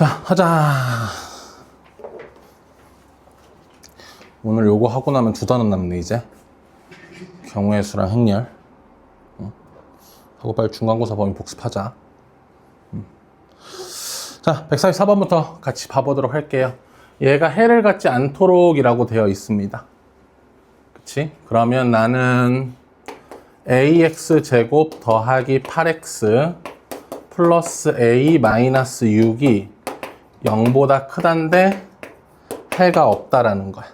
자, 하자. 오늘 요거 하고 나면 2단원 남네, 이제. 경우의 수랑 행렬. 하고 빨리 중간고사 범위 복습하자. 자, 144번부터 같이 봐보도록 할게요. 얘가 해를 갖지 않도록 이라고 되어 있습니다. 그치? 그러면 나는 ax 제곱 더하기 8x 플러스 a 마이너스 6이 0보다 크단데 해가 없다라는 거야.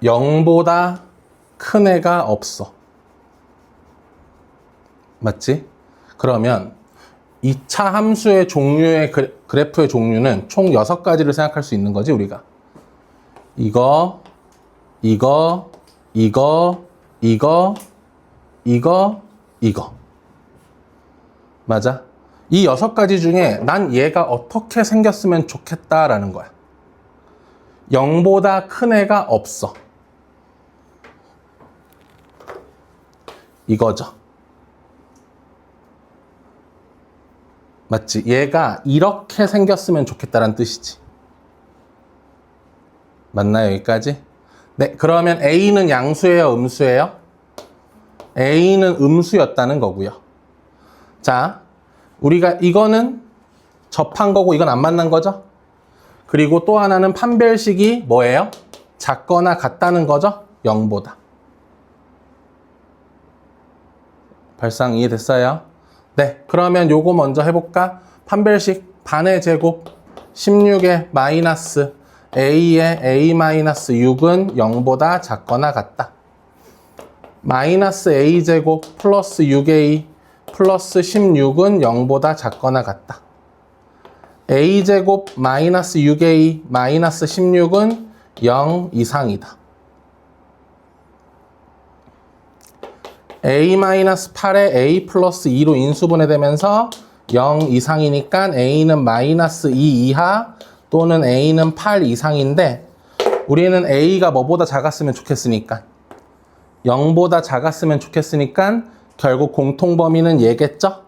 0보다 큰 애가 없어. 맞지? 그러면 2차 함수의 종류의 그래프의 종류는 총 6가지를 생각할 수 있는 거지, 우리가. 이거, 이거. 맞아? 이 6가지 중에 난 얘가 어떻게 생겼으면 좋겠다라는 거야. 0보다 큰 애가 없어. 이거죠. 맞지? 얘가 이렇게 생겼으면 좋겠다라는 뜻이지. 맞나요, 여기까지? 네, 그러면 A는 양수예요, 음수예요? A는 음수였다는 거고요. 자, 우리가 이거는 접한 거고 이건 안 만난 거죠? 그리고 또 하나는 판별식이 뭐예요? 작거나 같다는 거죠? 0보다. 발상 이해됐어요? 네, 그러면 요거 먼저 해볼까? 판별식 반의 제곱 16의 마이너스 a의 a-6은 0보다 작거나 같다. 마이너스 a제곱 플러스 6a 플러스 16은 0보다 작거나 같다. a제곱 마이너스 6a 마이너스 16은 0 이상이다. a-8에 a 플러스 2로 인수분해되면서 0 이상이니까 a는 마이너스 2 이하 또는 a는 8 이상인데 우리는 a가 뭐보다 작았으면 좋겠으니까 0보다 작았으면 좋겠으니까 결국 공통범위는 얘겠죠?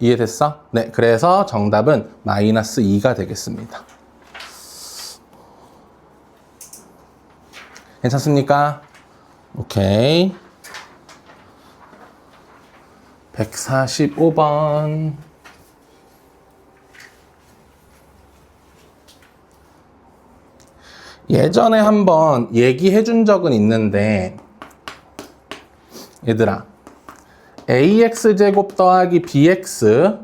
이해됐어? 네, 그래서 정답은 마이너스 2가 되겠습니다. 괜찮습니까? 오케이. 145번. 예전에 한번 얘기해 준 적은 있는데, 얘들아, ax제곱 더하기 bx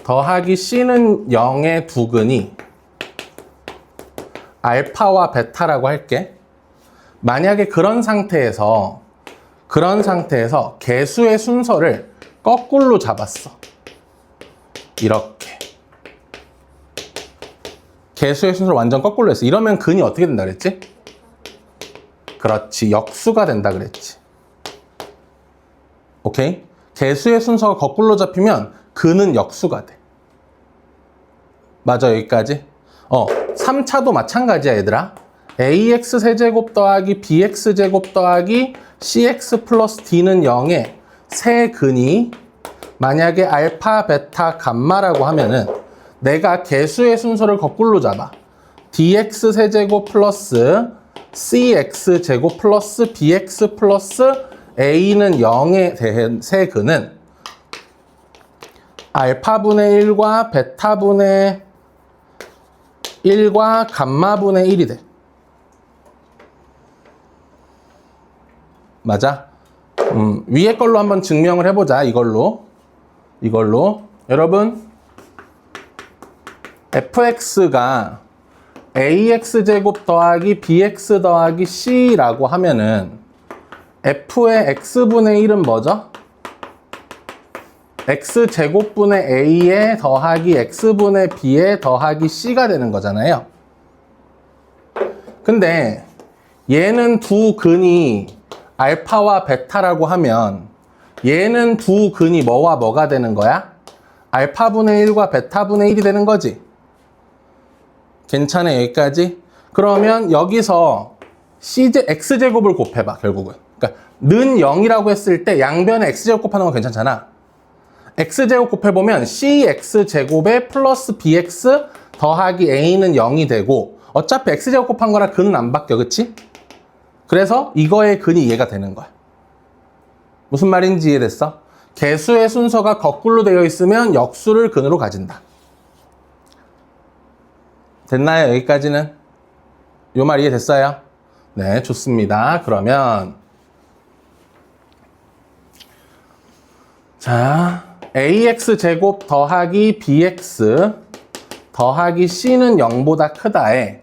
더하기 c는 0의 두근이 알파와 베타라고 할게. 만약에 그런 상태에서 개수의 순서를 거꾸로 잡았어. 이렇게. 개수의 순서를 완전 거꾸로 했어. 이러면 근이 어떻게 된다 그랬지? 그렇지. 역수가 된다 그랬지. 오케이? 개수의 순서가 거꾸로 잡히면 근은 역수가 돼. 맞아, 여기까지? 3차도 마찬가지야, 얘들아. ax 세제곱 더하기 bx 제곱 더하기 cx 플러스 d는 0의 세 근이 만약에 알파, 베타, 감마라고 하면은 내가 개수의 순서를 거꾸로 잡아. dx 세제곱 플러스 cx 제곱 플러스 bx 플러스 a는 0에 대한 세 근은 알파분의 1과 베타분의 1과 감마분의 1이 돼. 맞아? 위에 걸로 한번 증명을 해보자. 이걸로. 여러분, fx가 ax제곱 더하기 bx 더하기 c라고 하면은 f의 x분의 1은 뭐죠? x제곱분의 a에 더하기 x분의 b에 더하기 c가 되는 거잖아요. 근데 얘는 두 근이 알파와 베타라고 하면 얘는 두 근이 뭐와 뭐가 되는 거야? 알파분의 1과 베타분의 1이 되는 거지. 괜찮아, 여기까지? 그러면 여기서 x제곱을 곱해봐, 결국은. 그러니까 는 0이라고 했을 때 양변에 x제곱 곱하는 건 괜찮잖아. x제곱 곱해보면 cx제곱에 플러스 bx 더하기 a는 0이 되고 어차피 x제곱 곱한 거라 근은 안 바뀌어, 그치? 그래서 이거의 근이 이해가 되는 거야. 무슨 말인지 이해됐어? 개수의 순서가 거꾸로 되어 있으면 역수를 근으로 가진다. 됐나요? 여기까지는? 요 말 이해됐어요? 네, 좋습니다. 그러면 자, ax제곱 더하기 bx 더하기 c는 0보다 크다에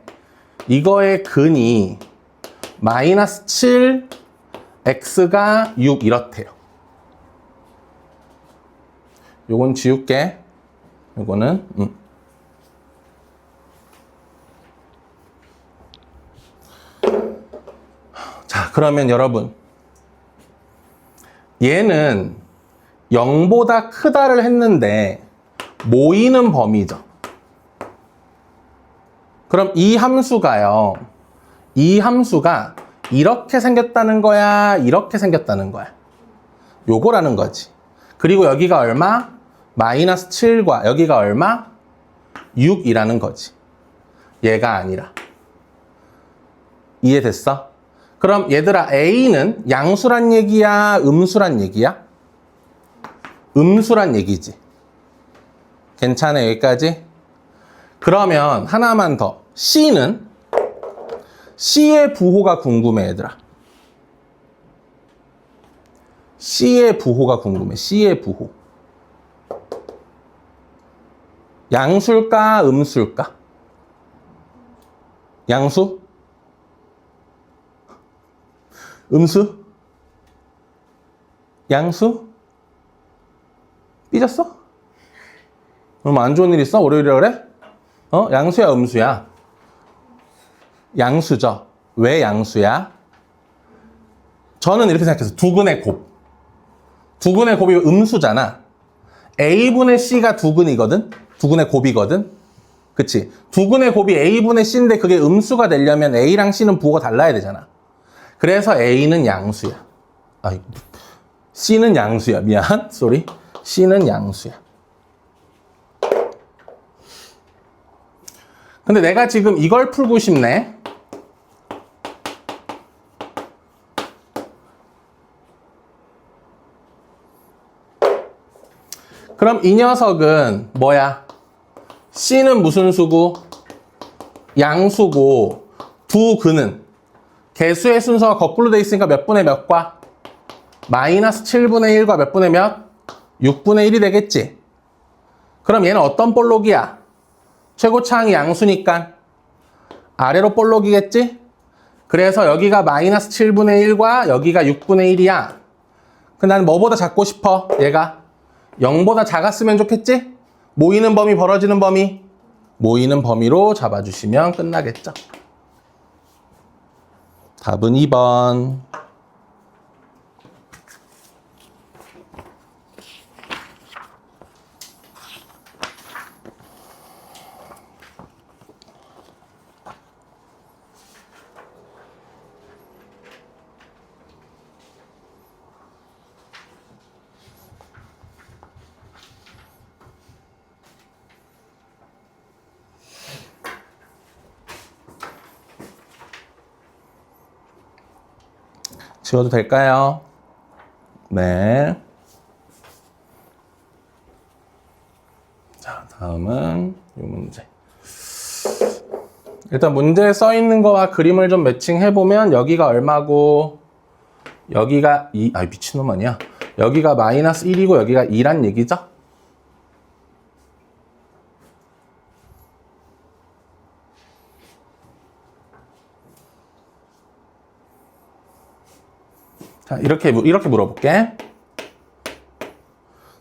이거의 근이 마이너스 7, x가 6 이렇대요. 요건 지울게. 요거는 자, 그러면 여러분 얘는 0보다 크다를 했는데 모이는 범위죠. 그럼 이 함수가요. 이 함수가 이렇게 생겼다는 거야? 이렇게 생겼다는 거야? 요거라는 거지. 그리고 여기가 얼마? 마이너스 7과 여기가 얼마? 6이라는 거지. 얘가 아니라. 이해됐어? 그럼 얘들아 A는 양수란 얘기야? 음수란 얘기야? 음수란 얘기지. 괜찮아 여기까지? 그러면 하나만 더. C는? C의 부호가 궁금해 얘들아. C의 부호가 궁금해. C의 부호. 양수일까? 음수일까? 양수? 음수? 양수? 삐졌어? 그럼 안 좋은 일 있어? 월요일이라 그래? 양수야, 음수야? 양수죠. 왜 양수야? 저는 이렇게 생각해서 두근의 곱. 두근의 곱이 음수잖아. A분의 C가 두근이거든? 두근의 곱이거든? 그치? 두근의 곱이 A분의 C인데 그게 음수가 되려면 A랑 C는 부호가 달라야 되잖아. 그래서 A는 양수야. 아이고. C는 양수야. 미안. 쏘리. C는 양수야. 근데 내가 지금 이걸 풀고 싶네. 그럼 이 녀석은 뭐야? C는 무슨 수고? 양수고 두 근은 개수의 순서가 거꾸로 돼 있으니까 몇 분의 몇과? 마이너스 7분의 1과 몇 분의 몇? 6분의 1이 되겠지? 그럼 얘는 어떤 볼록이야? 최고차항이 양수니까 아래로 볼록이겠지? 그래서 여기가 마이너스 7분의 1과 여기가 6분의 1이야. 그럼 난 뭐보다 작고 싶어? 얘가 0보다 작았으면 좋겠지? 모이는 범위, 벌어지는 범위? 모이는 범위로 잡아주시면 끝나겠죠. 답은 2번. 지워도 될까요? 네. 자, 다음은 이 문제. 일단 문제에 써 있는 거와 그림을 좀 매칭해보면 여기가 얼마고 여기가 미친놈 아니야? 여기가 마이너스 1이고 여기가 2란 얘기죠? 자, 이렇게 물어볼게.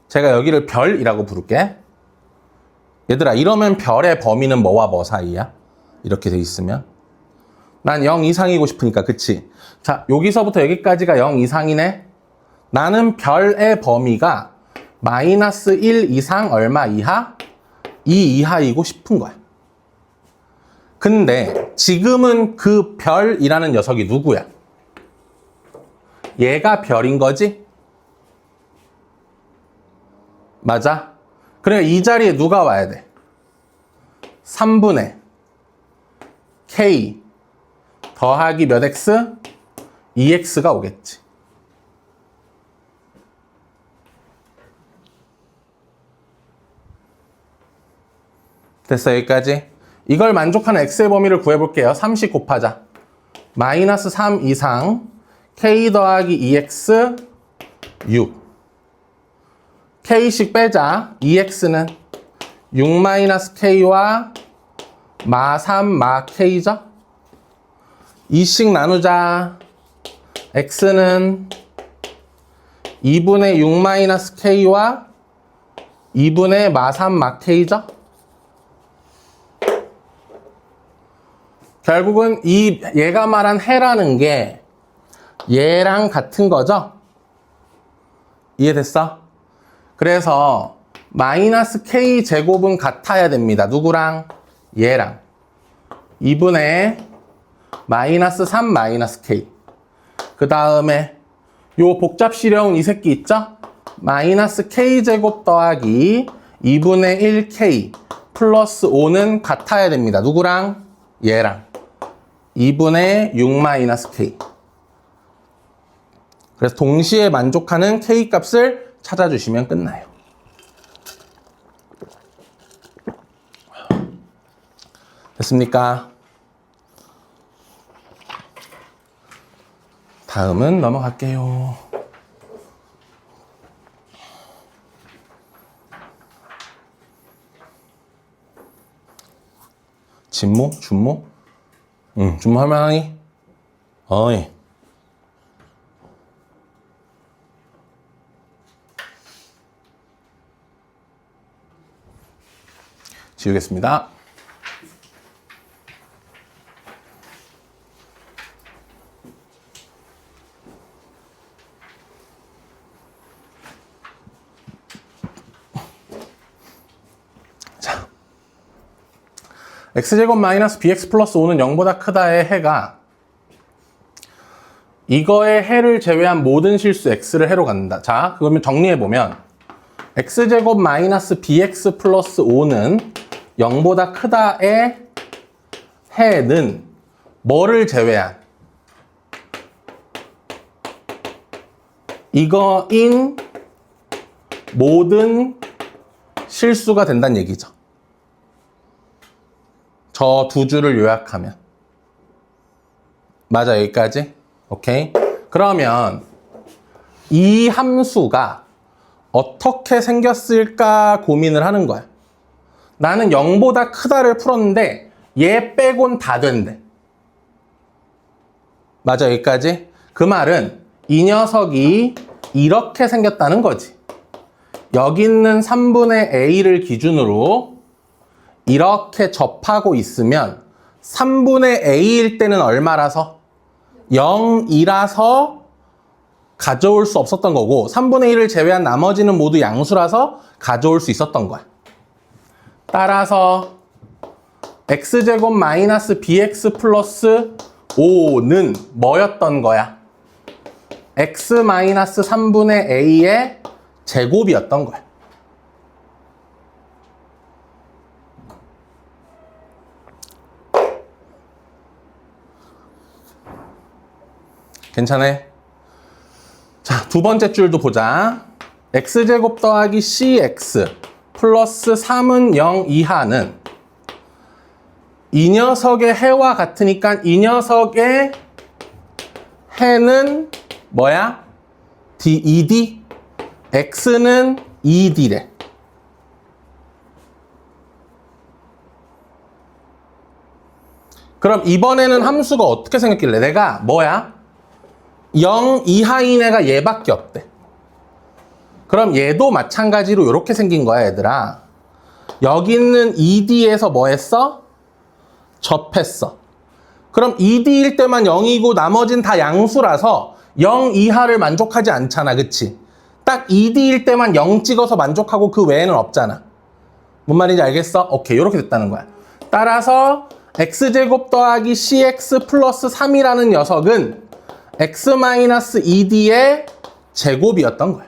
제가 여기를 별이라고 부를게. 얘들아, 이러면 별의 범위는 뭐와 뭐 사이야? 이렇게 돼 있으면. 난 0 이상이고 싶으니까, 그치? 자, 여기서부터 여기까지가 0 이상이네? 나는 별의 범위가 마이너스 1 이상 얼마 이하? 2 이하이고 싶은 거야. 근데 지금은 그 별이라는 녀석이 누구야? 얘가 별인 거지? 맞아? 그래, 이 자리에 누가 와야 돼? 3분의 K 더하기 몇 X? 2X가 오겠지. 됐어, 여기까지. 이걸 만족하는 X의 범위를 구해볼게요. 3씩 곱하자. 마이너스 3 이상 K 더하기 2X 6. K씩 빼자. 2X는 6-K와 마 3, 마 K죠? 2씩 나누자. X는 2분의 6-K와 2분의 마 3, 마 K죠? 결국은 얘가 말한 해라는 게 얘랑 같은 거죠? 이해됐어? 그래서 마이너스 K 제곱은 같아야 됩니다. 누구랑? 얘랑. 2분의 마이너스 3 마이너스 K. 그 다음에 요 복잡시려운 이 새끼 있죠? 마이너스 K 제곱 더하기 2분의 1K 플러스 5는 같아야 됩니다. 누구랑? 얘랑. 2분의 6 마이너스 K. 그래서 동시에 만족하는 K 값을 찾아주시면 끝나요. 됐습니까? 다음은 넘어갈게요. 진모? 준모? 응, 준모 할만하니? 어이. 지우겠습니다. 자, x제곱 마이너스 bx 플러스 5는 0보다 크다의 해가 이거의 해를 제외한 모든 실수 x를 해로 갖는다. 자, 그러면 정리해보면 x제곱 마이너스 bx 플러스 5는 0보다 크다의 해는 뭐를 제외한? 이거인 모든 실수가 된다는 얘기죠. 저 두 줄을 요약하면. 맞아, 여기까지? 오케이. 그러면 이 함수가 어떻게 생겼을까 고민을 하는 거야. 나는 0보다 크다를 풀었는데 얘 빼곤 다 된대. 맞아, 여기까지? 그 말은 이 녀석이 이렇게 생겼다는 거지. 여기 있는 3분의 A를 기준으로 이렇게 접하고 있으면 3분의 A일 때는 얼마라서? 0이라서 가져올 수 없었던 거고 3분의 1을 제외한 나머지는 모두 양수라서 가져올 수 있었던 거야. 따라서 x제곱 마이너스 bx 플러스 5는 뭐였던 거야? x 마이너스 3분의 a의 제곱이었던 거야. 괜찮아? 자, 두 번째 줄도 보자. x제곱 더하기 cx 플러스 3은 0 이하는 이 녀석의 해와 같으니까 이 녀석의 해는 뭐야? ED? x는 ED래. 그럼 이번에는 함수가 어떻게 생겼길래? 내가 뭐야? 0 이하인 애가 얘밖에 없대. 그럼 얘도 마찬가지로 이렇게 생긴 거야, 얘들아. 여기 있는 ED에서 뭐 했어? 접했어. 그럼 ED일 때만 0이고 나머진 다 양수라서 0 이하를 만족하지 않잖아, 그치? 딱 ED일 때만 0 찍어서 만족하고 그 외에는 없잖아. 뭔 말인지 알겠어? 오케이, 이렇게 됐다는 거야. 따라서 x제곱 더하기 cx 플러스 3이라는 녀석은 x-ED의 제곱이었던 거야.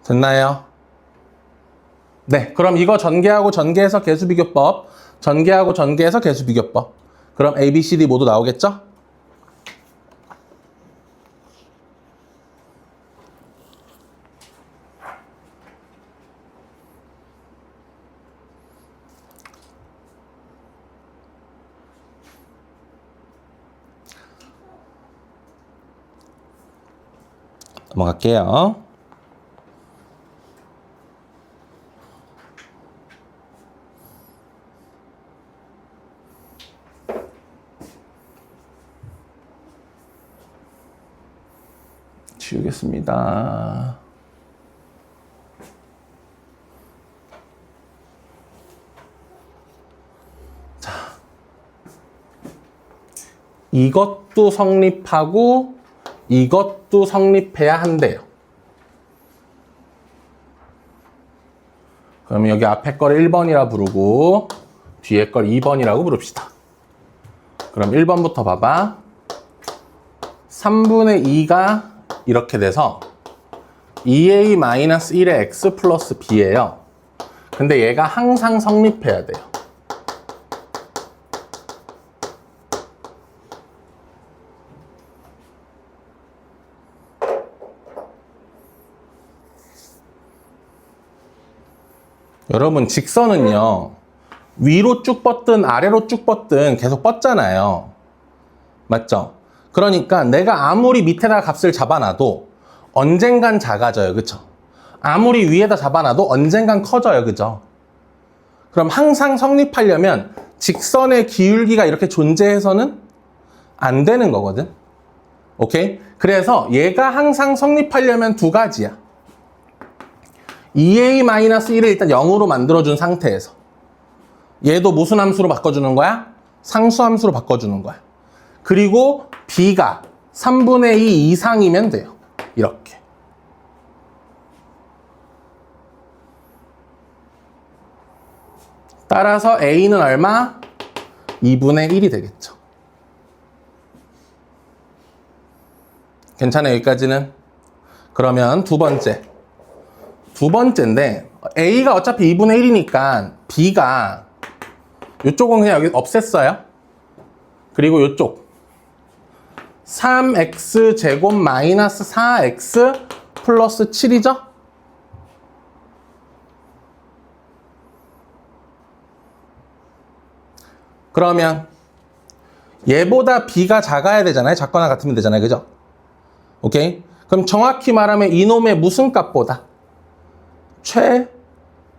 됐나요? 네, 그럼 이거 전개하고 전개해서 개수비교법, 전개하고 전개해서 개수비교법. 그럼 A, B, C, D 모두 나오겠죠? 넘어갈게요. 지우겠습니다. 자, 이것도 성립하고 이것도 성립해야 한대요. 그러면 여기 앞에 걸 1번이라 부르고 뒤에 걸 2번이라고 부릅시다. 그럼 1번부터 봐봐. 3분의 2가 이렇게 돼서 2a-1의 x 플러스 b예요. 근데 얘가 항상 성립해야 돼요. 여러분 직선은요, 위로 쭉 뻗든 아래로 쭉 뻗든 계속 뻗잖아요. 맞죠? 그러니까 내가 아무리 밑에다 값을 잡아놔도 언젠간 작아져요. 그쵸? 아무리 위에다 잡아놔도 언젠간 커져요. 그죠? 그럼 항상 성립하려면 직선의 기울기가 이렇게 존재해서는 안 되는 거거든. 오케이? 그래서 얘가 항상 성립하려면 두 가지야. 2a-1을 일단 0으로 만들어준 상태에서 얘도 무슨 함수로 바꿔주는 거야? 상수함수로 바꿔주는 거야. 그리고 b가 3분의 2 이상이면 돼요. 이렇게. 따라서 a는 얼마? 2분의 1이 되겠죠. 괜찮아요, 여기까지는? 그러면 두 번째인데 a가 어차피 2분의 1이니까 b가 이쪽은 그냥 여기 없앴어요. 그리고 이쪽 3x 제곱 마이너스 4x 플러스 7이죠? 그러면 얘보다 b가 작아야 되잖아요. 작거나 같으면 되잖아요. 그죠? 오케이? 그럼 정확히 말하면 이놈의 무슨 값보다?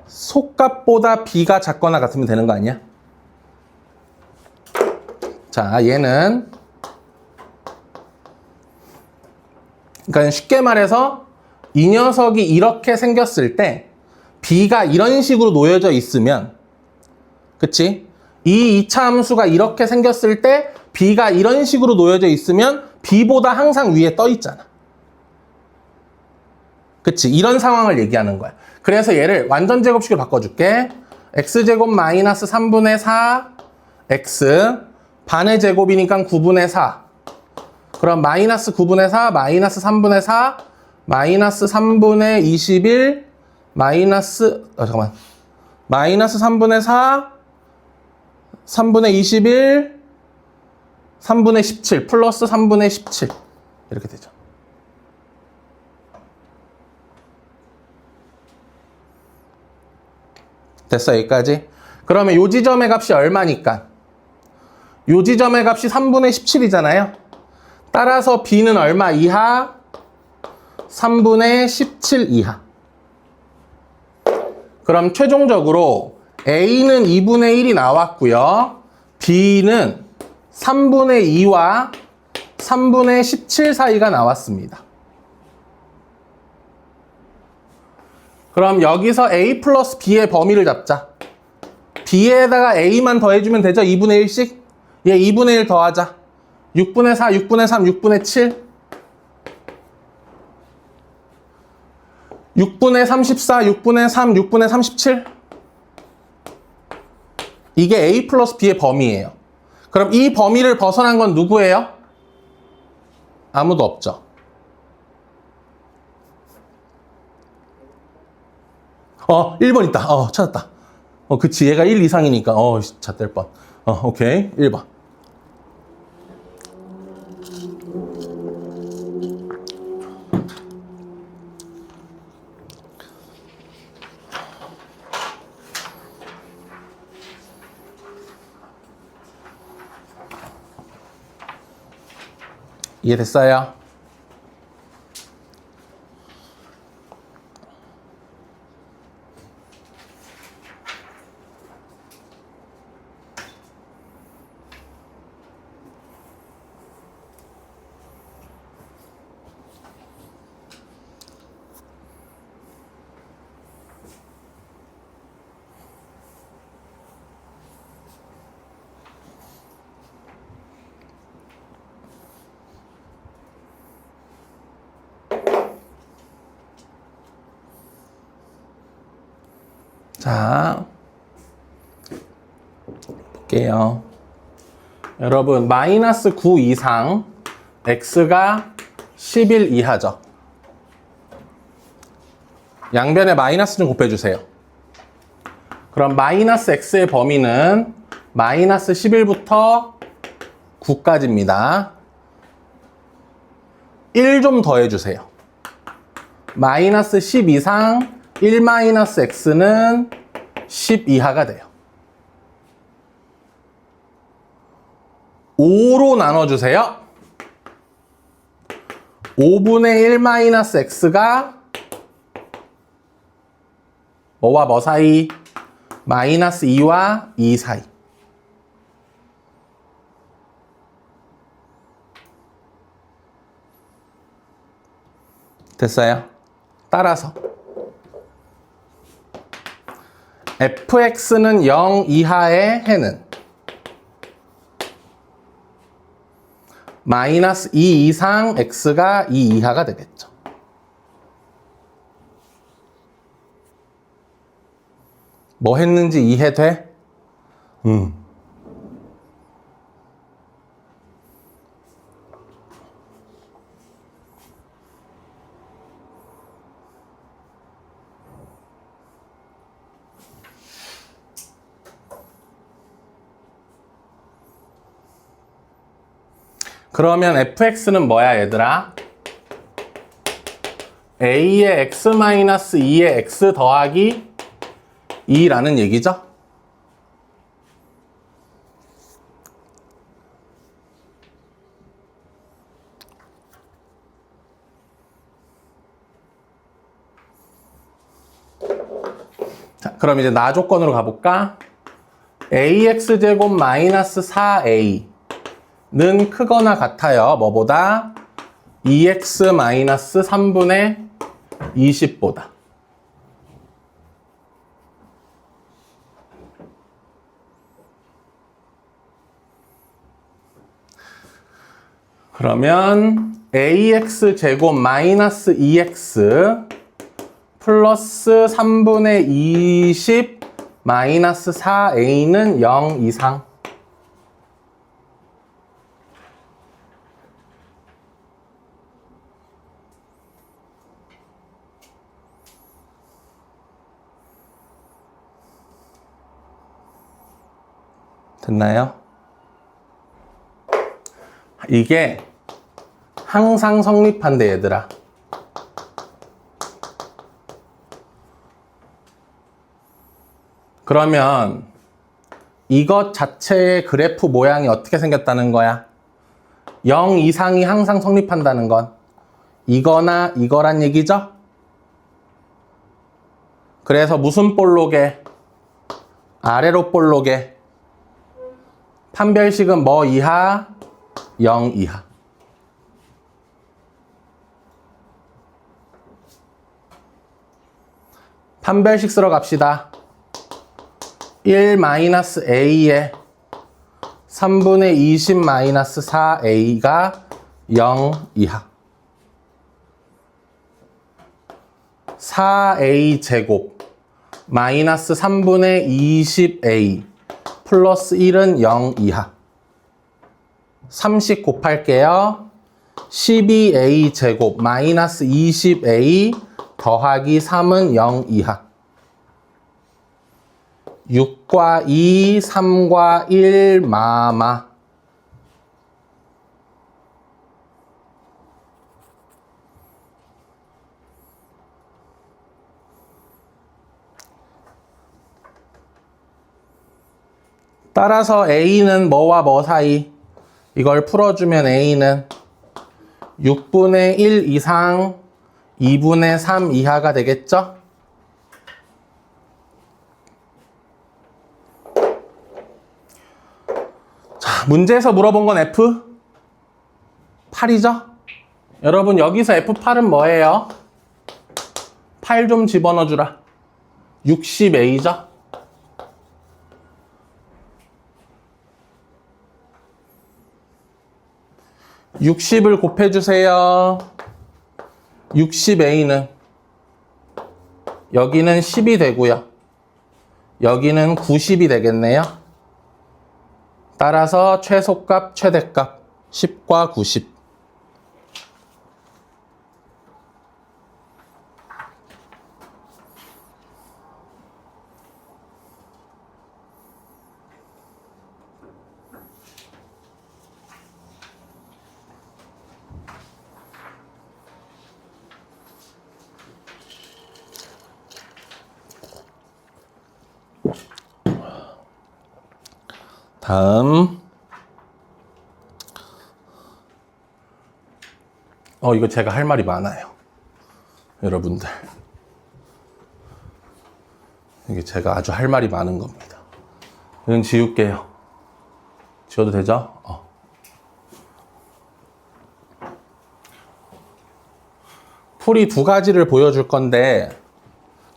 최소값보다 b가 작거나 같으면 되는 거 아니야? 자, 얘는 그러니까 쉽게 말해서 이 녀석이 이렇게 생겼을 때 b가 이런 식으로 놓여져 있으면, 그치? 이 2차 함수가 이렇게 생겼을 때 b가 이런 식으로 놓여져 있으면 b보다 항상 위에 떠 있잖아. 그치? 이런 상황을 얘기하는 거야. 그래서 얘를 완전 제곱식으로 바꿔줄게. x제곱 마이너스 3분의 4 x 반의 제곱이니까 9분의 4. 그럼 마이너스 9분의 4, 마이너스 3분의 4, 마이너스 3분의 21, 마이너스 3분의 4, 3분의 21, 3분의 17, 플러스 3분의 17. 이렇게 되죠. 됐어, 여기까지? 그러면 요 지점의 값이 얼마니까? 요 지점의 값이 3분의 17이잖아요. 따라서 b는 얼마 이하? 3분의 17 이하. 그럼 최종적으로 a는 2분의 1이 나왔고요. b는 3분의 2와 3분의 17 사이가 나왔습니다. 그럼 여기서 a 플러스 b의 범위를 잡자. b에다가 a만 더해주면 되죠? 2분의 1씩? 얘 2분의 1 더하자. 6분의 4, 6분의 3, 6분의 7. 6분의 34, 6분의 3, 6분의 37. 이게 a 플러스 b의 범위예요. 그럼 이 범위를 벗어난 건 누구예요? 아무도 없죠. 1번 있다. 찾았다. 그치. 얘가 1 이상이니까. 잣될 뻔. 오케이. 1번. 이해됐어요? 자, 볼게요. 여러분, 마이너스 9 이상 x가 11 이하죠. 양변에 마이너스 좀 곱해주세요. 그럼 마이너스 x의 범위는 마이너스 11부터 9까지입니다. 1 좀 더해주세요. 마이너스 10 이상 1 마이너스 x는 10 이하가 돼요. 5로 나눠주세요. 5분의 1 마이너스 x가 뭐와 뭐 사이? 마이너스 2와 2 사이. 됐어요? 따라서 fx는 0 이하의 해는 마이너스 2 이상 x가 2 이하가 되겠죠. 뭐 했는지 이해돼? 그러면 fx는 뭐야, 얘들아? a의 x-2의 x 더하기 2라는 얘기죠? 자, 그럼 이제 나 조건으로 가볼까? ax제곱 마이너스 4a 는 크거나 같아요. 뭐보다? 2x 마이너스 3분의 20보다. 그러면 ax 제곱 마이너스 2x 플러스 3분의 20 마이너스 4a는 0 이상. 됐나요? 이게 항상 성립한대, 얘들아. 그러면 이것 자체의 그래프 모양이 어떻게 생겼다는 거야? 0 이상이 항상 성립한다는 건 이거나 이거란 얘기죠? 그래서 무슨 볼록에? 아래로 볼록에. 판별식은 뭐 이하? 0 이하. 판별식 쓰러 갑시다. 1-a에 3분의 20-4a가 0 이하. 4a 제곱 마이너스 3분의 20a 플러스 1은 0 이하. 30 곱할게요. 12a 제곱 마이너스 20a 더하기 3은 0 이하. 6과 2, 3과 1, 마마. 따라서 A는 뭐와 뭐 사이? 이걸 풀어주면 A는 6분의 1 이상 2분의 3 이하가 되겠죠? 자, 문제에서 물어본 건 F? 8이죠? 여러분 여기서 F8은 뭐예요? 8 좀 집어넣어 주라. 60A죠? (60을) 곱해주세요. 60A는 여기는 10이 되고요. 여기는 90이 되겠네요. 따라서 최소값, 최대값 10과 90. 다음 이거 제가 할 말이 많아요. 여러분들 이게 제가 아주 할 말이 많은 겁니다. 이건 지울게요. 지워도 되죠? 풀이 두 가지를 보여줄 건데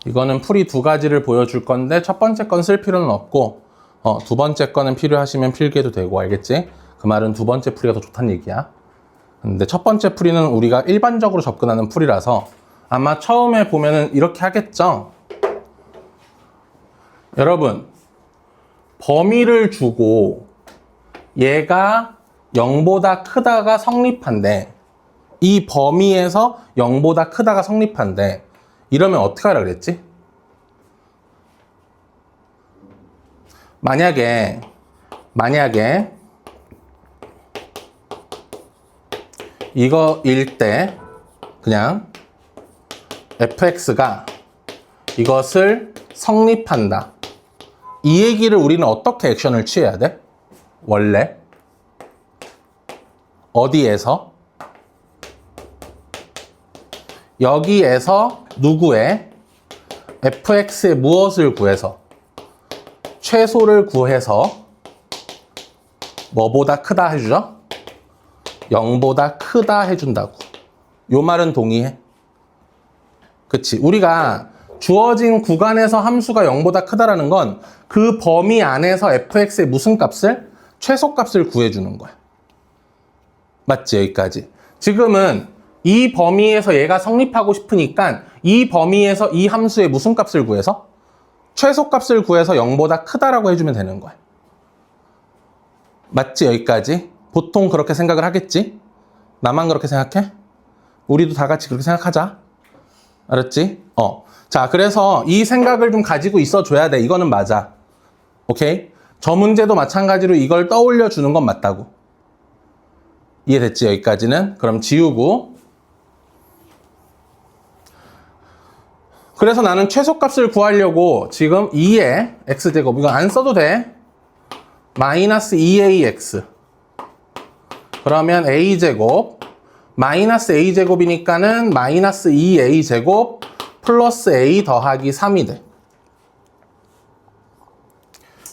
이거는 풀이 두 가지를 보여줄 건데 첫 번째 건 쓸 필요는 없고 두 번째 거는 필요하시면 필기해도 되고, 알겠지? 그 말은 두 번째 풀이가 더 좋다는 얘기야. 근데 첫 번째 풀이는 우리가 일반적으로 접근하는 풀이라서 아마 처음에 보면은 이렇게 하겠죠? 여러분, 범위를 주고 얘가 0보다 크다가 성립한데, 이 범위에서 0보다 크다가 성립한데, 이러면 어떻게 하라 그랬지? 만약에 이거일 때 그냥 fx가 이것을 성립한다. 이 얘기를 우리는 어떻게 액션을 취해야 돼? 원래 어디에서? 여기에서 누구의? fx의 무엇을 구해서? 최소를 구해서 뭐보다 크다 해주죠? 0보다 크다 해준다고. 요 말은 동의해? 그치? 우리가 주어진 구간에서 함수가 0보다 크다라는 건 그 범위 안에서 fx의 무슨 값을? 최소값을 구해주는 거야. 맞지? 여기까지. 지금은 이 범위에서 얘가 성립하고 싶으니까 이 범위에서 이 함수의 무슨 값을 구해서? 최소값을 구해서 0보다 크다라고 해주면 되는 거야. 맞지? 여기까지? 보통 그렇게 생각을 하겠지? 나만 그렇게 생각해? 우리도 다 같이 그렇게 생각하자. 알았지? 자, 그래서 이 생각을 좀 가지고 있어줘야 돼. 이거는 맞아. 오케이? 저 문제도 마찬가지로 이걸 떠올려 주는 건 맞다고. 이해됐지? 여기까지는? 그럼 지우고. 그래서 나는 최소값을 구하려고 지금 2의 x제곱, 이거 안 써도 돼. 마이너스 2ax. 그러면 a제곱, 마이너스 a제곱이니까는 마이너스 2a제곱 플러스 a 더하기 3이 돼.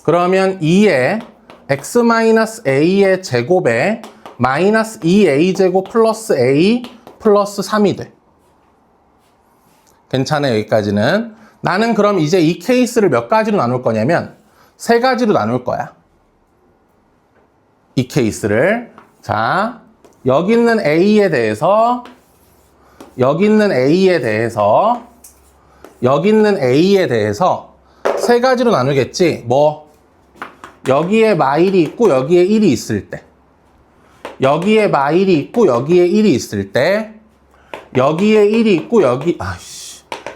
그러면 2의 x 마이너스 a의 제곱에 마이너스 2a제곱 플러스 a 플러스 3이 돼. 괜찮아요, 여기까지는. 나는 그럼 이제 이 케이스를 몇 가지로 나눌 거냐면 세 가지로 나눌 거야. 이 케이스를. 자, 여기 있는 A에 대해서, 여기 있는 A에 대해서, 여기 있는 A에 대해서 세 가지로 나누겠지. 뭐? 여기에 마일이 있고 여기에 1이 있을 때, 여기에 마일이 있고 여기에 1이 있을 때, 여기에 1이 있고 여기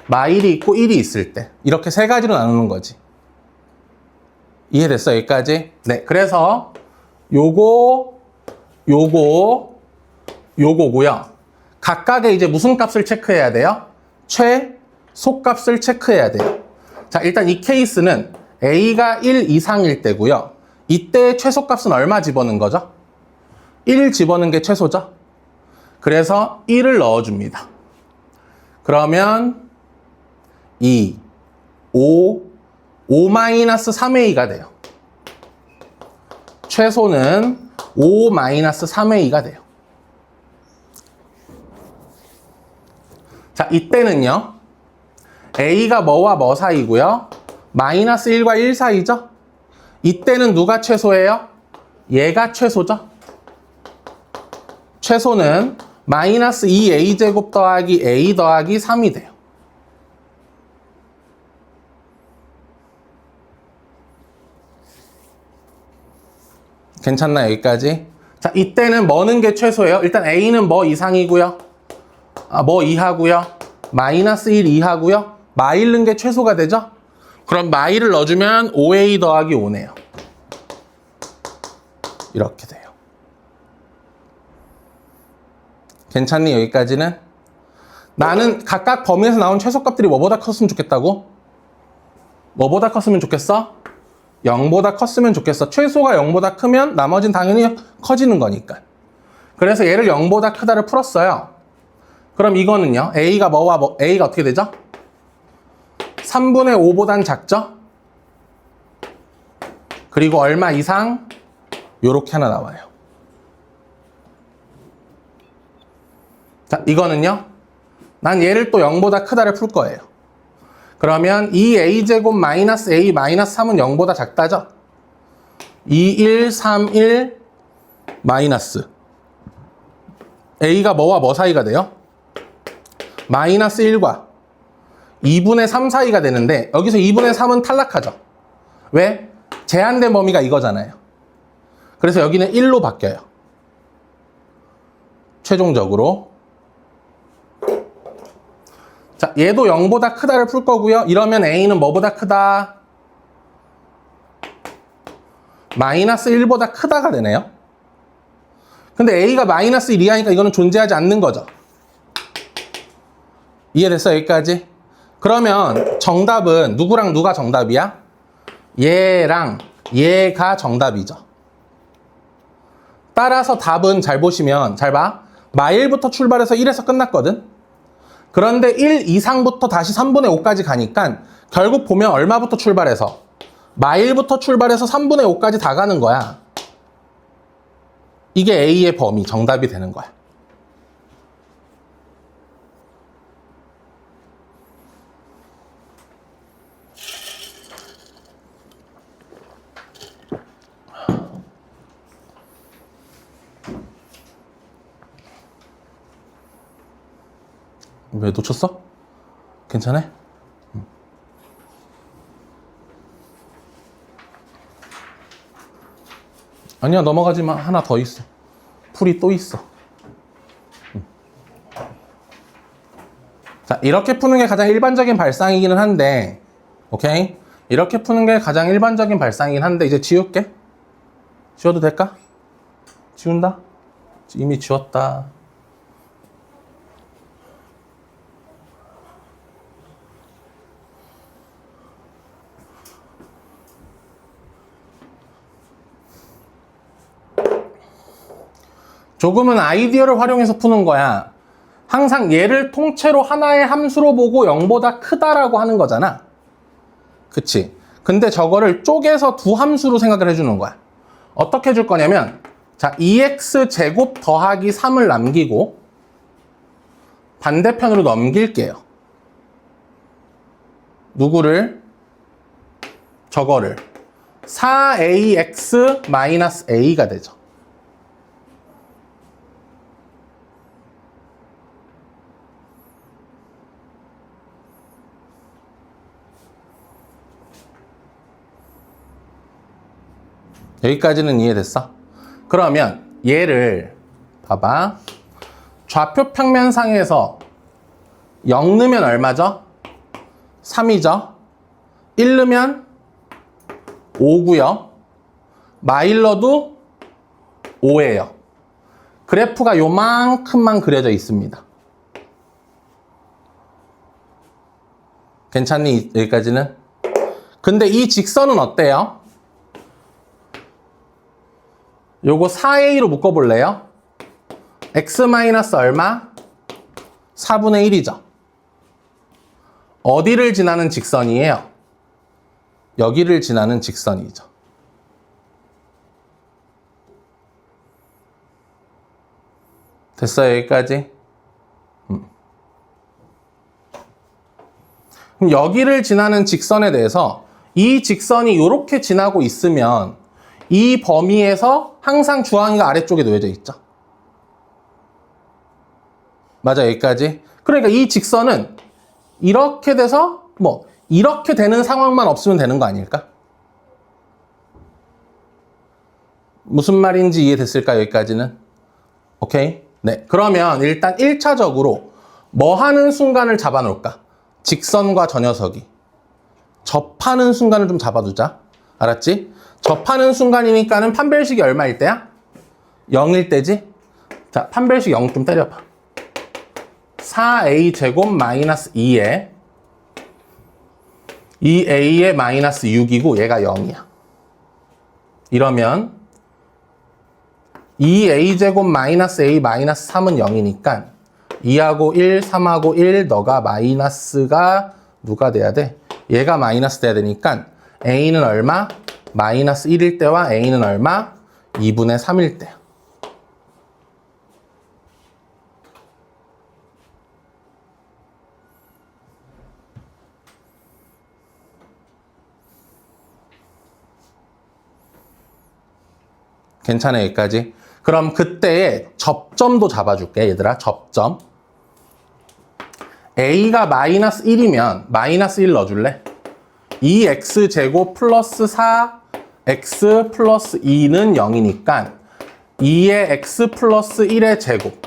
마일이 있고 1이 있을 때, 이렇게 세 가지로 나누는 거지. 이해됐어, 여기까지? 네, 그래서 요거고요. 각각의 이제 무슨 값을 체크해야 돼요? 최소값을 체크해야 돼요. 자, 일단 이 케이스는 A가 1 이상일 때고요. 이때 최소값은 얼마 집어넣은 거죠? 1 집어넣은 게 최소죠? 그래서 1을 넣어줍니다. 그러면 2, 5-3A가 돼요. 최소는 5-3A가 돼요. 자, 이때는요. A가 뭐와 뭐 사이고요? -1과 1 사이죠? 이때는 누가 최소예요? 얘가 최소죠? 최소는 -2a제곱 더하기 a 더하기 3이 돼요. 괜찮나요, 여기까지? 자, 이때는 뭐는 게 최소예요? 일단 a는 뭐 이상이고요. 뭐 이하고요. -1 이하고요. 마일른 게 최소가 되죠? 그럼 마일을 넣어주면 5a 더하기 5네요. 이렇게 돼요. 괜찮니, 여기까지는? 나는 각각 범위에서 나온 최소값들이 뭐보다 컸으면 좋겠다고? 뭐보다 컸으면 좋겠어? 0보다 컸으면 좋겠어. 최소가 0보다 크면 나머지는 당연히 커지는 거니까. 그래서 얘를 0보다 크다를 풀었어요. 그럼 이거는요. A가 A가 어떻게 되죠? 3분의 5보단 작죠? 그리고 얼마 이상? 요렇게 하나 나와요. 자, 이거는요. 난 얘를 또 0보다 크다를 풀 거예요. 그러면 2a제곱 마이너스 a 마이너스 3은 0보다 작다죠? 2, 1, 3, 1 마이너스 a가 뭐와 뭐 사이가 돼요? 마이너스 1과 2분의 3 사이가 되는데 여기서 2분의 3은 탈락하죠. 왜? 제한된 범위가 이거잖아요. 그래서 여기는 1로 바뀌어요. 최종적으로. 자, 얘도 0보다 크다를 풀 거고요. 이러면 a는 뭐보다 크다? 마이너스 1보다 크다가 되네요. 근데 a가 마이너스 1 이하니까 이거는 존재하지 않는 거죠. 이해됐어, 여기까지? 그러면 정답은 누구랑 누가 정답이야? 얘랑 얘가 정답이죠. 따라서 답은 잘 보시면 잘 봐. 마일부터 출발해서 1에서 끝났거든. 그런데 1 이상부터 다시 3분의 5까지 가니까 결국 보면 얼마부터 출발해서? 마일부터 출발해서 3분의 5까지 다 가는 거야. 이게 A의 범위, 정답이 되는 거야. 왜 놓쳤어? 괜찮아? 아니야, 넘어가지 마. 하나 더 있어. 풀이 또 있어. 자, 이렇게 푸는 게 가장 일반적인 발상이기는 한데, 오케이? 이렇게 푸는 게 가장 일반적인 발상이긴 한데, 이제 지울게. 지워도 될까? 지운다? 이미 지웠다. 조금은 아이디어를 활용해서 푸는 거야. 항상 얘를 통째로 하나의 함수로 보고 0보다 크다라고 하는 거잖아. 그치? 근데 저거를 쪼개서 두 함수로 생각을 해주는 거야. 어떻게 해줄 거냐면, 자, 2x제곱 더하기 3을 남기고 반대편으로 넘길게요. 누구를? 저거를 4ax-a가 되죠. 여기까지는 이해됐어? 그러면 얘를 봐봐. 좌표 평면상에서 0 넣으면 얼마죠? 3이죠? 1 넣으면 5고요. 마일러도 5예요. 그래프가 요만큼만 그려져 있습니다. 괜찮니? 여기까지는? 근데 이 직선은 어때요? 요거 4a로 묶어볼래요? x 마이너스 얼마? 4분의 1이죠. 어디를 지나는 직선이에요? 여기를 지나는 직선이죠. 됐어요, 여기까지? 그럼 여기를 지나는 직선에 대해서 이 직선이 이렇게 지나고 있으면 이 범위에서 항상 주황이가 아래쪽에 놓여져 있죠. 맞아, 여기까지? 그러니까 이 직선은 이렇게 돼서 뭐 이렇게 되는 상황만 없으면 되는 거 아닐까? 무슨 말인지 이해됐을까요, 여기까지는? 오케이? 네, 그러면 일단 1차적으로 뭐 하는 순간을 잡아놓을까? 직선과 저 녀석이 접하는 순간을 좀 잡아두자. 알았지? 접하는 순간이니까는 판별식이 얼마일 때야? 0일 때지? 자, 판별식 0 좀 때려봐. 4a 제곱 마이너스 2에 2a에 마이너스 6이고 얘가 0이야. 이러면 2a 제곱 마이너스 a 마이너스 3은 0이니까 2하고 1, 3하고 1 너가 마이너스가 누가 돼야 돼? 얘가 마이너스 돼야 되니까 a는 얼마? 마이너스 1일 때와 a는 얼마? 2분의 3일 때야. 괜찮아, 여기까지? 그럼 그때의 접점도 잡아줄게, 얘들아. 접점. a가 마이너스 1이면 마이너스 1 넣어줄래? 2x제곱 플러스 4x 플러스 2는 0이니까 2의 x 플러스 1의 제곱.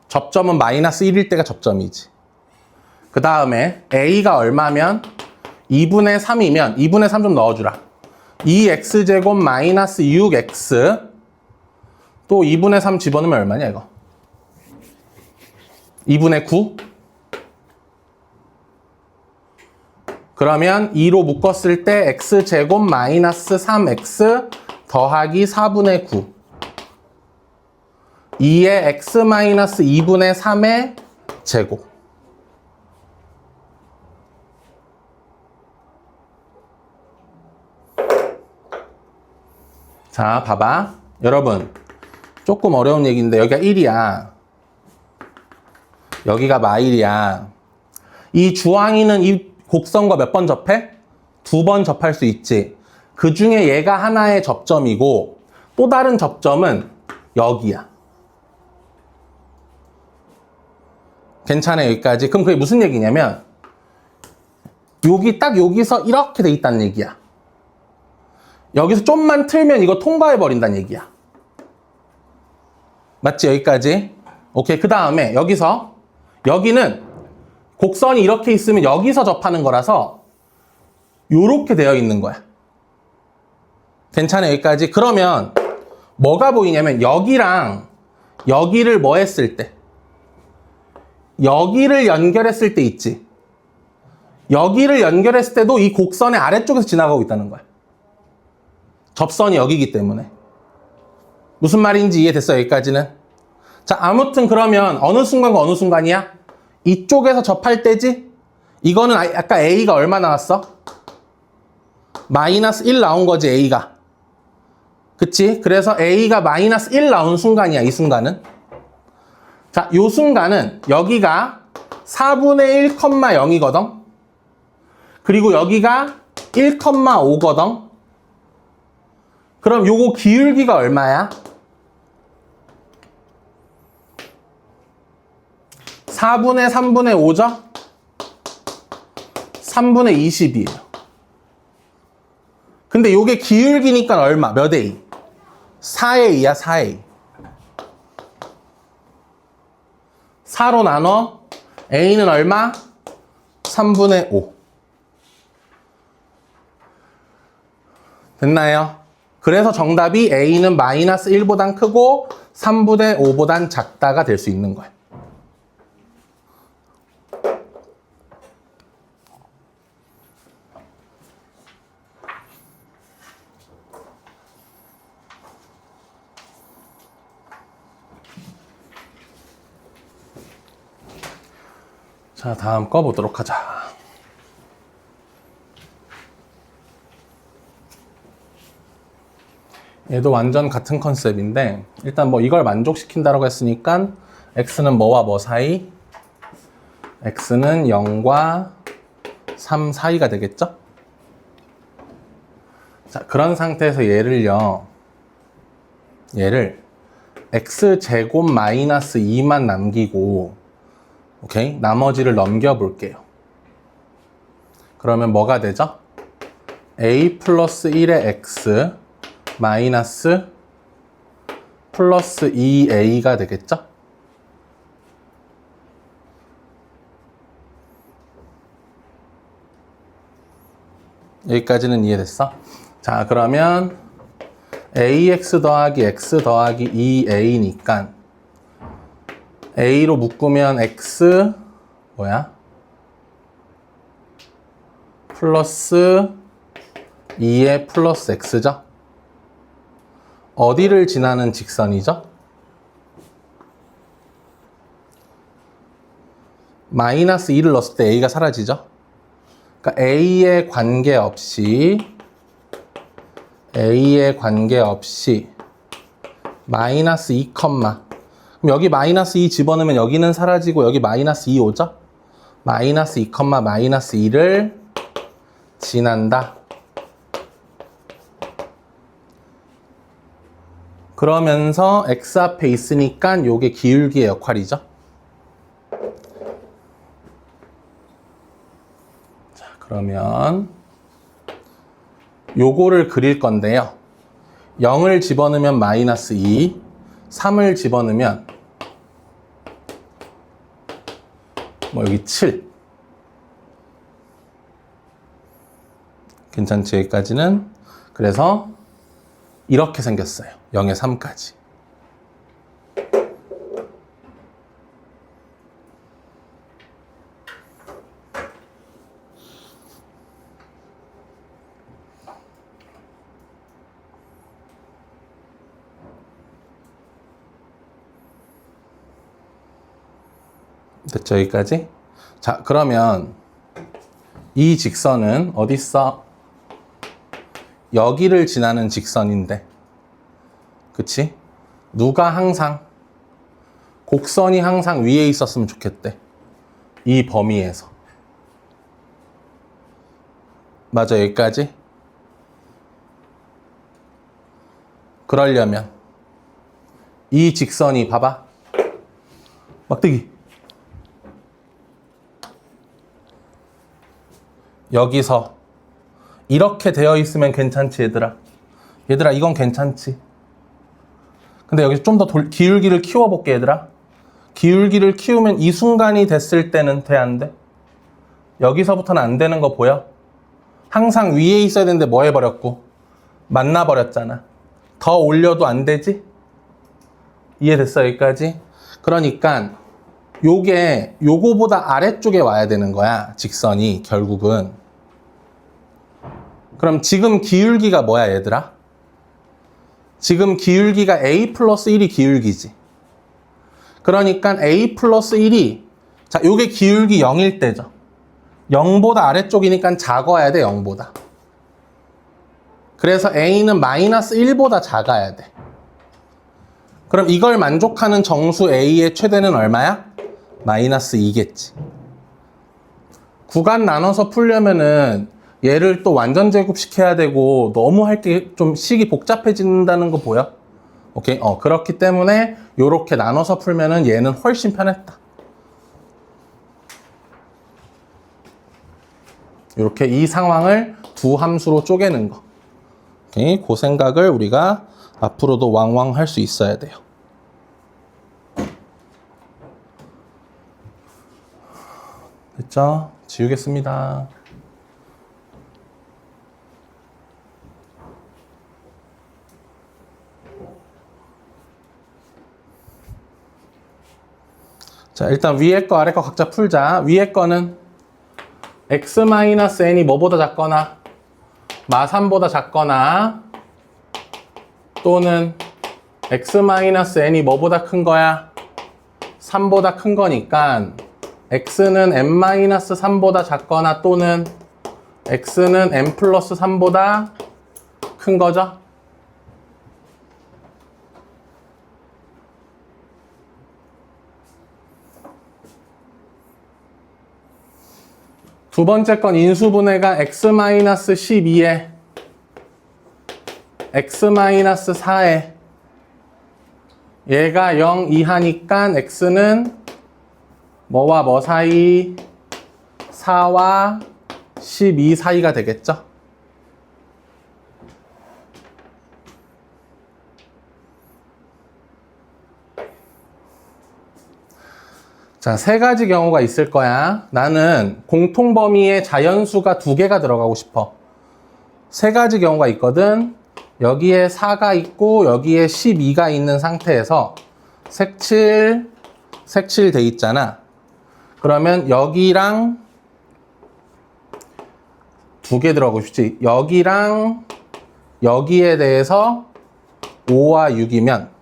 접점은 마이너스 1일 때가 접점이지. 그 다음에 a가 얼마면 2분의 3이면 2분의 3 좀 넣어주라. 2x제곱 마이너스 6x 또 2분의 3 집어넣으면 얼마냐 이거? 2분의 9? 그러면 2로 묶었을 때 x제곱 마이너스 3x 더하기 4분의 9 2의 x 마이너스 2분의 3의 제곱. 자, 봐봐. 여러분, 조금 어려운 얘기인데 여기가 1이야. 여기가 마일이야. 이 주황이는 이 곡선과 몇 번 접해? 2번 접할 수 있지. 그 중에 얘가 하나의 접점이고 또 다른 접점은 여기야. 괜찮아, 여기까지? 그럼 그게 무슨 얘기냐면 여기 딱 여기서 이렇게 돼 있다는 얘기야. 여기서 좀만 틀면 이거 통과해버린다는 얘기야. 맞지? 여기까지? 오케이. 그 다음에 여기는 곡선이 이렇게 있으면 여기서 접하는 거라서 요렇게 되어 있는 거야. 괜찮아, 여기까지? 그러면 뭐가 보이냐면 여기랑 여기를 뭐 했을 때? 여기를 연결했을 때 있지. 여기를 연결했을 때도 이 곡선의 아래쪽에서 지나가고 있다는 거야. 접선이 여기기 때문에. 무슨 말인지 이해됐어, 여기까지는? 자, 아무튼 그러면 어느 순간과 어느 순간이야? 이쪽에서 접할 때지? 이거는 아까 a가 얼마 나왔어? 마이너스 1 나온 거지, a가. 그치? 그래서 a가 마이너스 1 나온 순간이야, 이 순간은. 자, 요 순간은 여기가 4분의 1,0이거든? 그리고 여기가 1,5거든? 그럼 요거 기울기가 얼마야? 4분의 3분의 5죠? 3분의 20이에요. 근데 요게 기울기니까 얼마? 몇 A? 4A야, 4A. 4로 나눠 A는 얼마? 3분의 5. 됐나요? 그래서 정답이 A는 마이너스 1보단 크고 3분의 5보단 작다가 될 수 있는 거예요. 자, 다음 거 보도록 하자. 얘도 완전 같은 컨셉인데 일단 뭐 이걸 만족시킨다고 했으니까 x는 뭐와 뭐 사이? x는 0과 3 사이가 되겠죠? 자, 그런 상태에서 얘를 x제곱 마이너스 2만 남기고 오케이? 나머지를 넘겨볼게요. 그러면 뭐가 되죠? a 플러스 1의 x 마이너스 플러스 2a가 되겠죠? 여기까지는 이해됐어? 자, 그러면 ax 더하기 x 더하기 2a니까 a로 묶으면 x 뭐야? 플러스 2의 플러스 x죠? 어디를 지나는 직선이죠? 마이너스 2를 넣었을 때 a가 사라지죠? 그러니까 a에 관계없이 마이너스 2, 그럼 여기 마이너스 2 집어넣으면 여기는 사라지고 여기 마이너스 2 오죠? 마이너스 2, 마이너스 2를 지난다. 그러면서 x 앞에 있으니까 요게 기울기의 역할이죠. 자, 그러면 요거를 그릴 건데요. 0을 집어넣으면 마이너스 2, 3을 집어넣으면 뭐 여기 7. 괜찮지? 여기까지는. 그래서 이렇게 생겼어요. 0에 3까지. 됐죠? 여기까지? 자, 그러면 이 직선은 어디 있어? 여기를 지나는 직선인데, 그치? 누가 항상 곡선이 항상 위에 있었으면 좋겠대. 이 범위에서. 맞아, 여기까지? 그러려면 이 직선이 봐봐. 막대기. 여기서 이렇게 되어 있으면 괜찮지, 얘들아? 얘들아, 이건 괜찮지? 근데 여기서 좀 더 기울기를 키워볼게, 얘들아. 기울기를 키우면 이 순간이 됐을 때는 돼, 안 돼? 여기서부터는 안 되는 거 보여? 항상 위에 있어야 되는데 뭐 해버렸고? 만나버렸잖아. 더 올려도 안 되지? 이해됐어, 여기까지? 그러니까 요거보다 아래쪽에 와야 되는 거야, 직선이 결국은. 그럼 지금 기울기가 뭐야, 얘들아? 지금 기울기가 a 플러스 1이 기울기지. 그러니까 a 플러스 1이, 자, 요게 기울기 0일 때죠. 0보다 아래쪽이니까 작아야 돼, 0보다. 그래서 a는 마이너스 1보다 작아야 돼. 그럼 이걸 만족하는 정수 a의 최대는 얼마야? 마이너스 2겠지. 구간 나눠서 풀려면은 얘를 또 완전 제곱시켜야 되고 너무 할 게 좀 식이 복잡해진다는 거 보여? 오케이? 그렇기 때문에 요렇게 나눠서 풀면은 얘는 훨씬 편했다. 요렇게 이 상황을 두 함수로 쪼개는 거. 오케이? 그 생각을 우리가 앞으로도 왕왕 할 수 있어야 돼요. 됐죠? 지우겠습니다. 자, 일단 위에 거 아래 거 각자 풀자. 위에 거는 x-n이 뭐보다 작거나 마3보다 작거나 또는 x-n이 뭐보다 큰 거야? 3보다 큰 거니까 x는 n-3보다 작거나 또는 x는 n 플러스 3보다 큰 거죠? 두 번째 건 인수분해가 x-12에 x-4에 얘가 0 이하니까 x는 뭐와 뭐 사이? 4와 12 사이가 되겠죠? 자, 세 가지 경우가 있을 거야. 나는 공통범위에 자연수가 2개가 들어가고 싶어. 세 가지 경우가 있거든. 여기에 4가 있고 여기에 12가 있는 상태에서 색칠 돼 있잖아. 그러면 여기랑 2개 들어가고 싶지. 여기랑 여기에 대해서 5와 6이면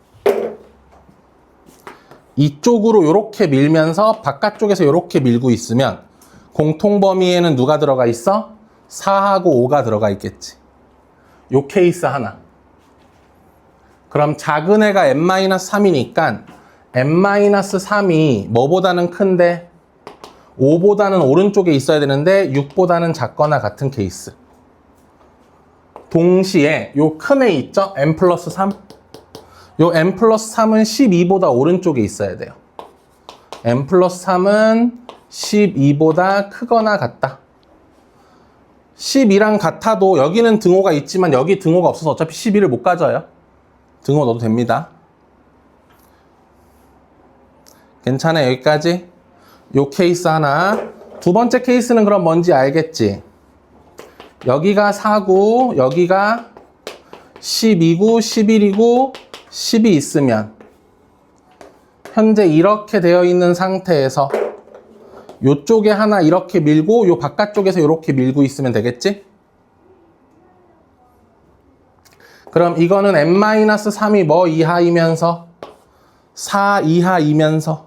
이쪽으로 이렇게 밀면서 바깥쪽에서 이렇게 밀고 있으면 공통범위에는 누가 들어가 있어? 4하고 5가 들어가 있겠지. 요 케이스 하나. 그럼 작은 애가 n-3이니까 n-3이 뭐보다는 큰데 5보다는 오른쪽에 있어야 되는데 6보다는 작거나 같은 케이스. 동시에 요 큰 애 있죠? n 플러스 3. 요 n 플러스 3은 12보다 오른쪽에 있어야 돼요. n 플러스 3은 12보다 크거나 같다. 12랑 같아도 여기는 등호가 있지만 여기 등호가 없어서 어차피 12를 못 가져요. 등호 넣어도 됩니다. 괜찮아, 여기까지? 요 케이스 하나. 두 번째 케이스는 그럼 뭔지 알겠지? 여기가 4고 여기가 12고 11이고 10이 있으면 현재 이렇게 되어 있는 상태에서 요쪽에 하나 이렇게 밀고 요 바깥쪽에서 이렇게 밀고 있으면 되겠지? 그럼 이거는 n-3이 뭐 이하이면서 4 이하이면서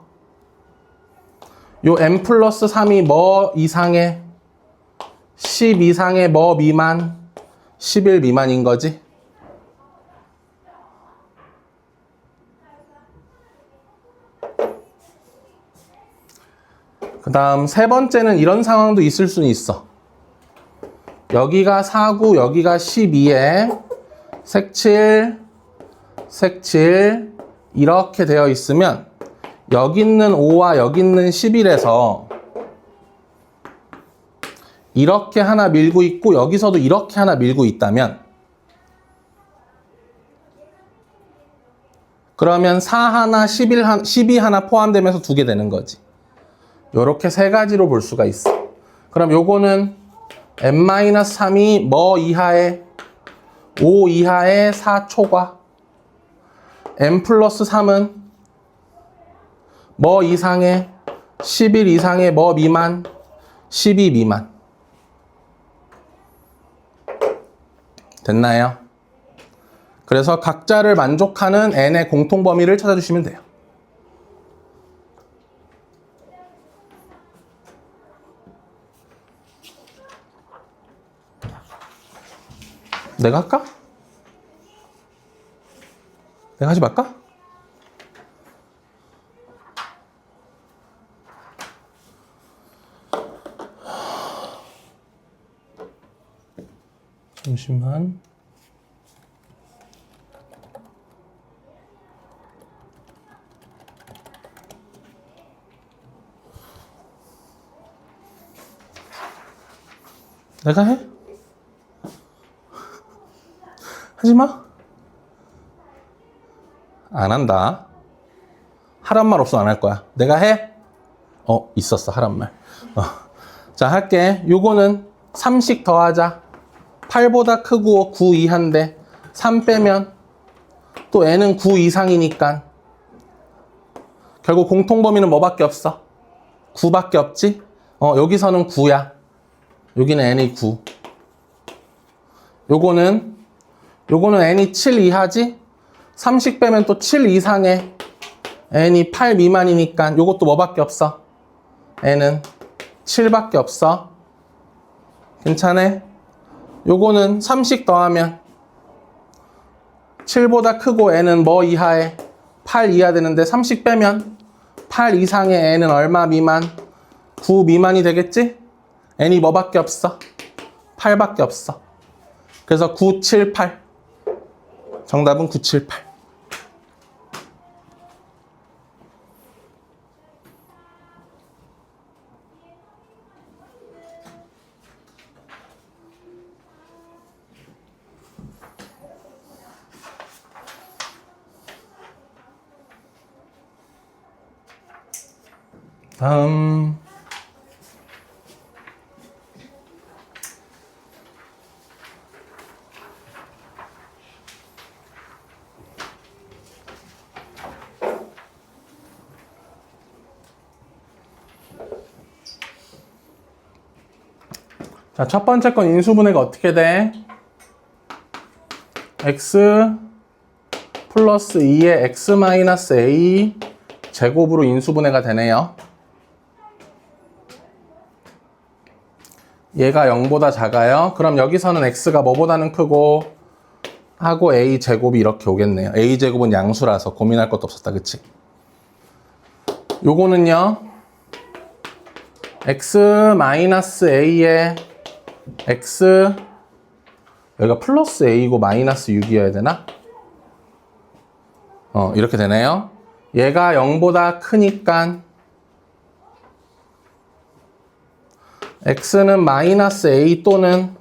요 n 플러스 3이 뭐 이상의 10 이상의 뭐 미만 11 미만인 거지? 그 다음 세 번째는 이런 상황도 있을 수는 있어. 여기가 4고 여기가 12에 색칠 이렇게 되어 있으면 여기 있는 5와 여기 있는 11에서 이렇게 하나 밀고 있고 여기서도 이렇게 하나 밀고 있다면 그러면 4 하나, 12 하나 포함되면서 2개 되는 거지. 요렇게 세 가지로 볼 수가 있어. 그럼 요거는 n-3이 뭐 이하의 5 이하의 4초과 n 플러스 3은 뭐 이상의 11 이상의 뭐 미만 12 미만. 됐나요? 그래서 각자를 만족하는 n의 공통범위를 찾아주시면 돼요. 내가 할까? 내가 하지 말까? 잠시만. 내가 해? 하지 마. 안 한다. 하란 말 없어 안 할 거야. 내가 해? 있었어 하란 말. 자, 할게. 요거는 3씩 더하자. 8보다 크고 9 이하인데 3 빼면 또 n은 9 이상이니까 결국 공통범위는 뭐밖에 없어? 9밖에 없지? 여기서는 9야. 여기는 n이 9. 요거는 n이 7 이하지? 30 빼면 또 7 이상에 n이 8 미만이니까 요것도 뭐밖에 없어? n은 7밖에 없어. 괜찮아? 요거는 30 더하면 7보다 크고 n은 뭐 이하에? 8 이하 되는데 30 빼면 8 이상의 n은 얼마 미만? 9 미만이 되겠지? n이 뭐밖에 없어? 8밖에 없어. 그래서 9, 7, 8. 정답은 9, 7, 8. 다음. 자, 첫 번째 건 인수분해가 어떻게 돼? x 플러스 2의 x 마이너스 a 제곱으로 인수분해가 되네요. 얘가 0보다 작아요. 그럼 여기서는 x가 뭐보다는 크고 하고 a 제곱이 이렇게 오겠네요. a 제곱은 양수라서 고민할 것도 없었다. 그치? 요거는요. x 마이너스 a에 x 여기가 플러스 a이고 마이너스 6이어야 되나? 이렇게 되네요. 얘가 0보다 크니까 x는 마이너스 a 또는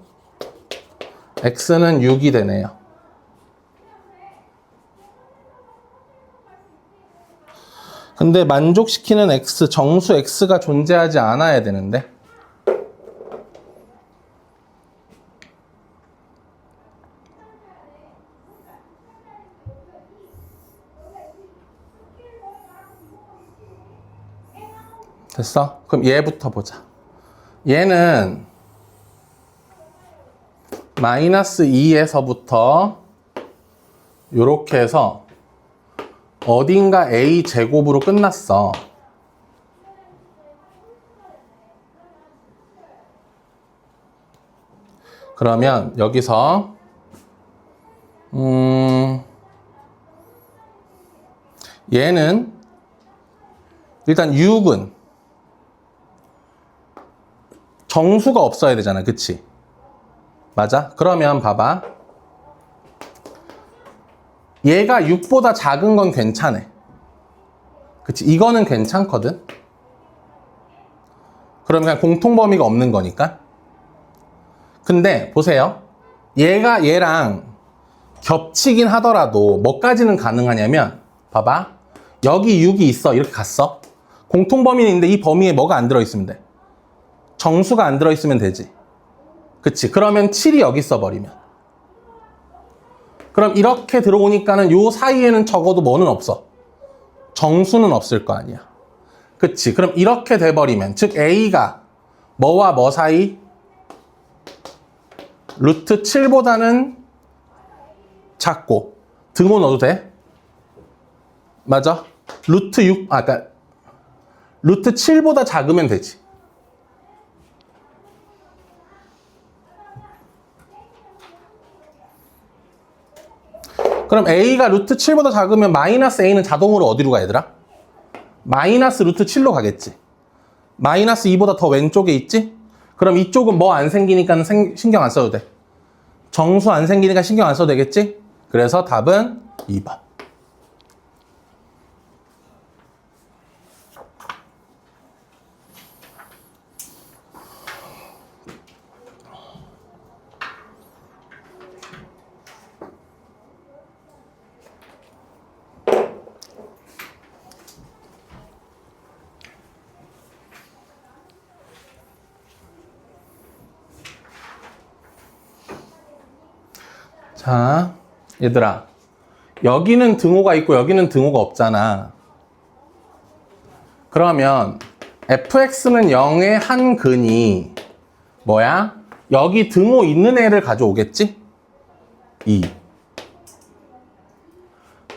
x는 6이 되네요. 근데 만족시키는 x, 정수 x가 존재하지 않아야 되는데 됐어? 그럼 얘부터 보자. 얘는 마이너스 2에서부터 이렇게 해서 어딘가 a 제곱으로 끝났어. 그러면 여기서 얘는 일단 6은 정수가 없어야 되잖아. 그치? 맞아? 그러면 봐봐. 얘가 6보다 작은 건 괜찮아. 그치? 이거는 괜찮거든? 그러면 그냥 공통범위가 없는 거니까. 근데 보세요. 얘가 얘랑 겹치긴 하더라도 뭐까지는 가능하냐면 봐봐. 여기 6이 있어. 이렇게 갔어. 공통범위는 있는데 이 범위에 뭐가 안 들어있으면 돼? 정수가 안 들어있으면 되지. 그치? 그러면 7이 여기 써버리면. 그럼 이렇게 들어오니까는 요 사이에는 적어도 뭐는 없어? 정수는 없을 거 아니야. 그치? 그럼 이렇게 돼버리면, 즉 A가 뭐와 뭐 사이? 루트 7보다는 작고, 등호 넣어도 돼? 맞아? 루트 6, 그러니까 루트 7보다 작으면 되지. 그럼 A가 루트 7보다 작으면 마이너스 A는 자동으로 어디로 가, 얘들아? 마이너스 루트 7로 가겠지. 마이너스 2보다 더 왼쪽에 있지? 그럼 이쪽은 뭐 안 생기니까 신경 안 써도 돼. 정수 안 생기니까 신경 안 써도 되겠지? 그래서 답은 2번. 자, 얘들아. 여기는 등호가 있고 여기는 등호가 없잖아. 그러면 fx는 0의 한 근이 뭐야? 여기 등호 있는 애를 가져오겠지? 2.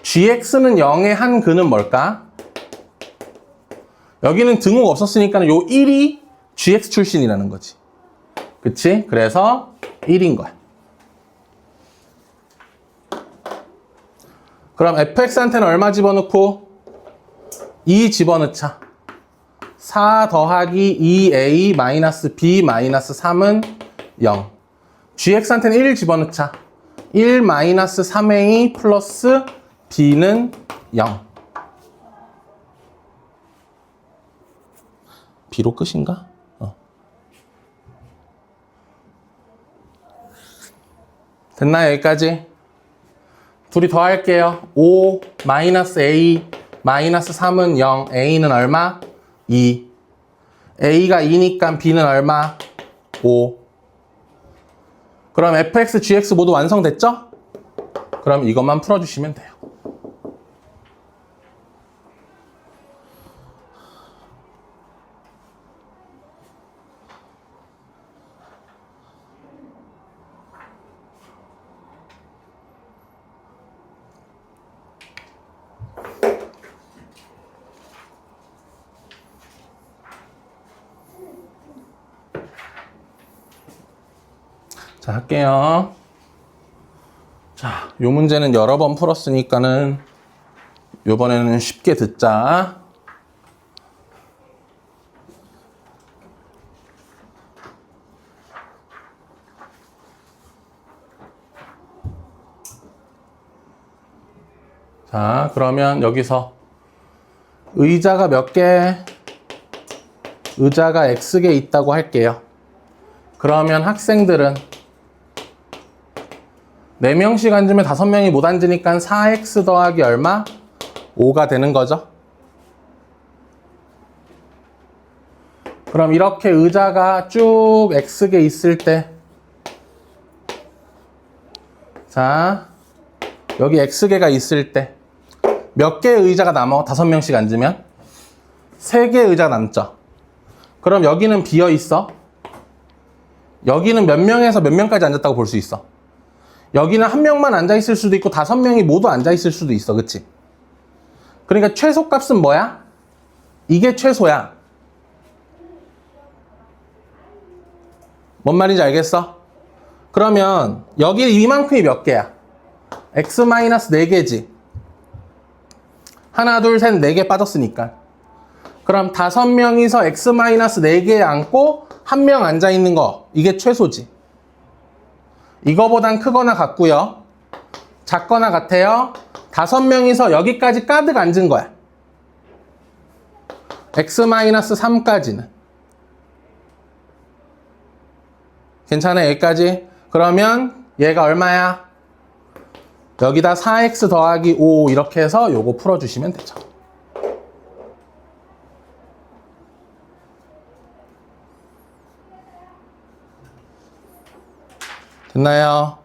gx는 0의 한 근은 뭘까? 여기는 등호가 없었으니까 요 1이 gx 출신이라는 거지. 그치? 그래서 1인 거야. 그럼 fx한테는 얼마 집어넣고? 2 집어넣자. 4 더하기 2a 마이너스 b 마이너스 3은 0. gx한테는 1 집어넣자. 1 마이너스 3a 플러스 b는 0. b로 끝인가? 됐나요? 여기까지? 둘이 더 할게요. 5 마이너스 a 마이너스 3은 0. a는 얼마? 2. a가 2니까 b는 얼마? 5. 그럼 fx, gx 모두 완성됐죠? 그럼 이것만 풀어주시면 돼요. 자, 할게요. 자, 요 문제는 여러 번 풀었으니까는 요번에는 쉽게 듣자. 자, 그러면 여기서 의자가 몇 개? 의자가 X개 있다고 할게요. 그러면 학생들은 4명씩 앉으면 5명이 못 앉으니까 4x 더하기 얼마? 5가 되는 거죠. 그럼 이렇게 의자가 쭉 X개 있을 때, 자, 여기 X개가 있을 때 몇 개의 의자가 남아? 5명씩 앉으면? 3개의 의자가 남죠. 그럼 여기는 비어 있어. 여기는 몇 명에서 몇 명까지 앉았다고 볼 수 있어. 여기는 한 명만 앉아 있을 수도 있고 5명이 모두 앉아 있을 수도 있어. 그치? 그러니까 최소값은 뭐야? 이게 최소야. 뭔 말인지 알겠어? 그러면 여기 이만큼이 몇 개야? x-4개지. 하나, 둘, 셋, 4개 빠졌으니까. 그럼 5명이서 x-4개에 앉고 1명 앉아 있는 거, 이게 최소지. 이거보단 크거나 같고요. 작거나 같아요. 5명이서 여기까지 가득 앉은 거야. x-3까지는. 괜찮아? 여기까지? 그러면 얘가 얼마야? 여기다 4x 더하기 5 이렇게 해서 요거 풀어주시면 되죠. 됐나요?